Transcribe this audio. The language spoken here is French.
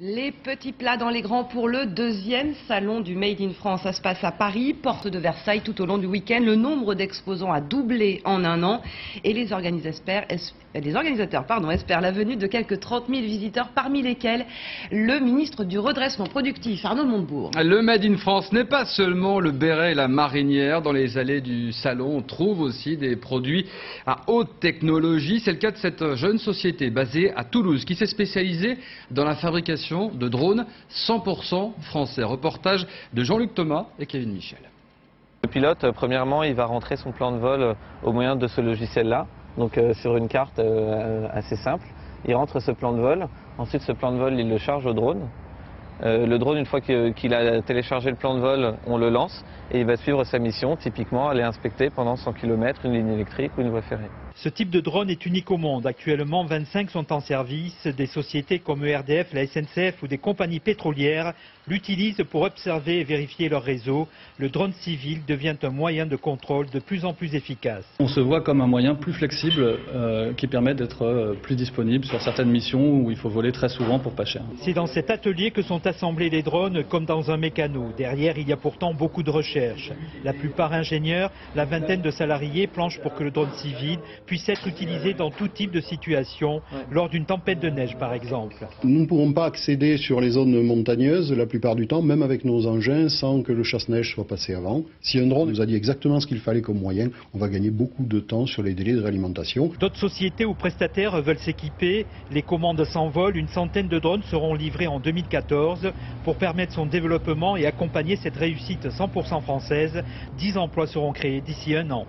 Les petits plats dans les grands pour le deuxième salon du Made in France. Ça se passe à Paris, porte de Versailles, tout au long du week-end. Le nombre d'exposants a doublé en un an et les organisateurs espèrent la venue de quelques 30 000 visiteurs, parmi lesquels le ministre du redressement productif, Arnaud Montebourg. Le Made in France n'est pas seulement le béret et la marinière. Dans les allées du salon, on trouve aussi des produits à haute technologie. C'est le cas de cette jeune société basée à Toulouse qui s'est spécialisée dans la fabrication de drones 100% français. Reportage de Jean-Luc Thomas et Kevin Michel. Le pilote, premièrement, il va rentrer son plan de vol au moyen de ce logiciel-là, donc sur une carte assez simple. Il rentre ce plan de vol, ensuite ce plan de vol, il le charge au drone. Le drone, une fois qu'il a téléchargé le plan de vol, on le lance et il va suivre sa mission, typiquement aller inspecter pendant 100 km une ligne électrique ou une voie ferrée. Ce type de drone est unique au monde. Actuellement, 25 sont en service. Des sociétés comme ERDF, la SNCF ou des compagnies pétrolières l'utilisent pour observer et vérifier leur réseau. Le drone civil devient un moyen de contrôle de plus en plus efficace. On se voit comme un moyen plus flexible qui permet d'être plus disponible sur certaines missions où il faut voler très souvent pour pas cher. C'est dans cet atelier que sont assemblés les drones comme dans un mécano. Derrière, il y a pourtant beaucoup de recherche. La plupart ingénieurs, la vingtaine de salariés planchent pour que le drone civil puisse être utilisé dans tout type de situation, lors d'une tempête de neige par exemple. Nous ne pourrons pas accéder sur les zones montagneuses la plupart du temps, même avec nos engins, sans que le chasse-neige soit passé avant. Si un drone nous a dit exactement ce qu'il fallait comme moyen, on va gagner beaucoup de temps sur les délais de réalimentation. D'autres sociétés ou prestataires veulent s'équiper. Les commandes s'envolent. Une centaine de drones seront livrés en 2014 pour permettre son développement et accompagner cette réussite 100% française. 10 emplois seront créés d'ici un an.